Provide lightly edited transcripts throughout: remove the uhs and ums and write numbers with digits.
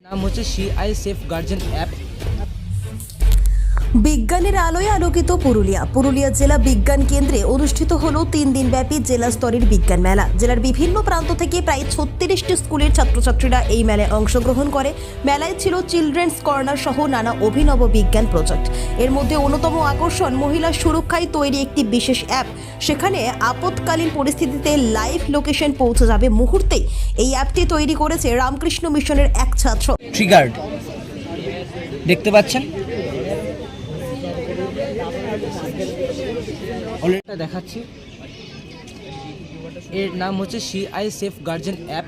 নাম হচ্ছে CI safe guardian app. বিজ্ঞানের আলোয় আলোকিত পুরুলিয়া জেলা বিজ্ঞান কেন্দ্রে অনুষ্ঠিত হলো 3 দিনব্যাপী জেলা স্তরের বিজ্ঞান মেলা। জেলার বিভিন্ন প্রান্ত থেকে প্রায় 36টি স্কুলের ছাত্রছাত্রীরা এই মেলায় অংশগ্রহণ করে। মেলায় ছিল চিলড্রেন্স কর্নার সহ নানা অভিনব বিজ্ঞান প্রজেক্ট। এর মধ্যে অন্যতম আকর্ষণ মহিলা সুরক্ষায় তৈরি একটি বিশেষ অ্যাপ। সেখানে আপৎকালীন পরিস্থিতিতে লাইভ লোকেশন পৌঁছে যাবে মুহূর্তেই। এই অ্যাপটি তৈরি করেছে রামকৃষ্ণ মিশনের এক ছাত্র। ট্রিগার্ড দেখতে পাচ্ছেন, অলরেডি দেখাচ্ছি। এর নাম হচ্ছে সিআই সেফ গার্জেন অ্যাপ।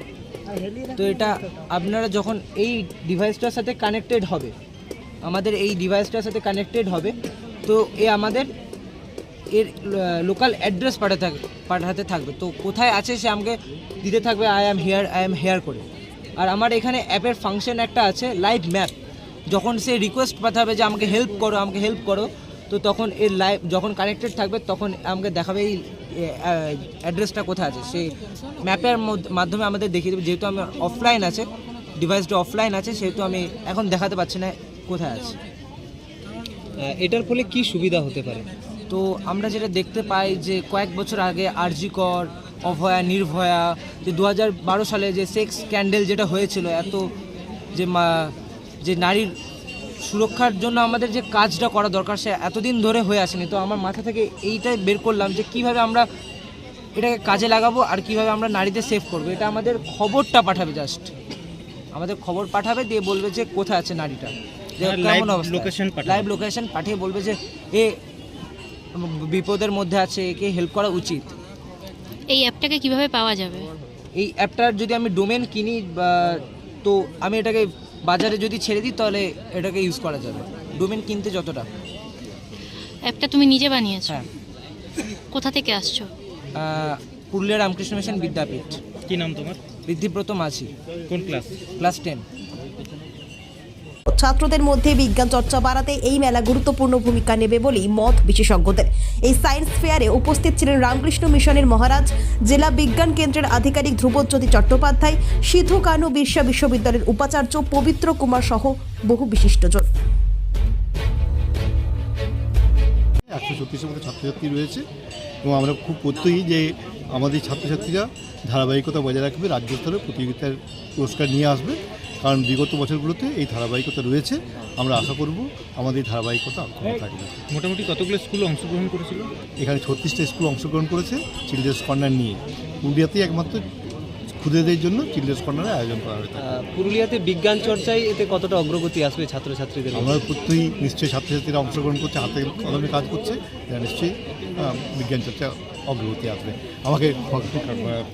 তো এটা আপনারা যখন এই ডিভাইসটার সাথে কানেক্টেড হবে, আমাদের এই ডিভাইসটার সাথে কানেক্টেড হবে, তো আমাদের এর লোকাল অ্যাড্রেস পাঠাতে থাকবে। তো কোথায় আছে সে আমাকে দিতে থাকবে আই অ্যাম হেয়ার করে। আর আমার এখানে অ্যাপের ফাংশন একটা আছে লাইভ ম্যাপ। যখন সে রিকোয়েস্ট পাঠাবে যে আমাকে হেল্প করো, তো তখন এর লাইভ যখন কানেক্টেড থাকবে তখন আমাকে দেখাবে এই অ্যাড্রেসটা কোথায় আছে। সেই ম্যাপের মাধ্যমে আমাদের দেখিয়ে দেবে। যেহেতু আমার অফলাইন আছে, ডিভাইসটা অফলাইন আছে, সেহেতু আমি এখন দেখাতে পারছি না কোথায় আছে। এটার ফলে কি সুবিধা হতে পারে? তো আমরা যেটা দেখতে পাই যে কয়েক বছর আগে আরজিকর, অভয়া, নির্ভয়া, যে 2012 সালে যে সেক্স স্ক্যান্ডেল যেটা হয়েছিল, এত যে নারীর সুরক্ষার জন্য আমাদের যে কাজটা করা দরকার সে এতদিন ধরে হয়ে আসেনি। তো আমার মাথা থেকে এইটাই বের করলাম যে কিভাবে আমরা এটাকে কাজে লাগাবো আর কিভাবে আমরা নারীদের সেভ করবো। এটা আমাদের খবরটা পাঠাবে, জাস্ট আমাদের খবর পাঠাবে, দিয়ে বলবে যে কোথায় আছে নারীটা, যে কেমন অবস্থা, লাইভ লোকেশন পাঠিয়ে বলবে যে এ বিপদের মধ্যে আছে, একে হেল্প করা উচিত। এই অ্যাপটাকে কিভাবে পাওয়া যাবে? এই অ্যাপটার যদি আমি ডোমেন কিনি তো আমি এটাকে বাজারে যদি ছেড়ে দিই তাহলে এটাকে ইউজ করা যাবে, ডোমেন কিনতে যতটা। অ্যাপটা তুমি নিজে বানিয়েছো? হ্যাঁ। কোথা থেকে আসছো? পুরুলিয়া রামকৃষ্ণ মিশন বিদ্যাপীঠ। কি নাম তোমার? ঋদ্ধিব্রত মাঝি। কোন ক্লাস? ক্লাস 10। ছাত্রদের মধ্যে বিজ্ঞান চর্চা বাড়াতে এই মেলা গুরুত্বপূর্ণ ভূমিকা নেবে বলেই মত বিশেষজ্ঞদের। এই সায়েন্স ফেয়ারে উপস্থিত ছিলেন রামকৃষ্ণ মিশনের মহারাজ, জেলা বিজ্ঞান কেন্দ্রের আধিকারিক ধ্রুবজ্যোতি চট্টোপাধ্যায়, সিধু কানু বিরসা বিশ্ববিদ্যালয়ের উপাচার্য পবিত্র কুমার সহ বহু বিশিষ্টজন। 136-এর মতো ছাত্রছাত্রী রয়েছে এবং আমরা খুব প্রত্যয়ী যে আমাদের ছাত্রছাত্রীরা ধারাবাহিকতা বজায় রাখবে, রাজ্য স্তরে প্রতিযোগিতার পুরস্কার নিয়ে আসবে। কারণ বিগত বছরগুলোতে এই ধারাবাহিকতা রয়েছে, আমরা আশা করব আমাদের এই ধারাবাহিকতা অক্ষুণ্ণ থাকবে। মোটামুটি কতগুলো স্কুল অংশগ্রহণ করেছিল? এখানে 36টা স্কুল অংশগ্রহণ করেছে চিলড্রেন্স কর্নার নিয়ে। পুরুলিয়াতেই একমাত্র ক্ষুদেদের জন্য চিলড্রেন্স কর্নারের আয়োজন করা হয়েছে। পুরুলিয়াতে বিজ্ঞান চর্চায় এতে কতটা অগ্রগতি আসবে ছাত্রছাত্রীদের? আমরা প্রত্যয়ই নিশ্চয়ই ছাত্রছাত্রীরা অংশগ্রহণ করছে, হাতে কলমে কাজ করছে, নিশ্চয়ই বিজ্ঞান চর্চা অগ্রগতি আসবে। আমাকে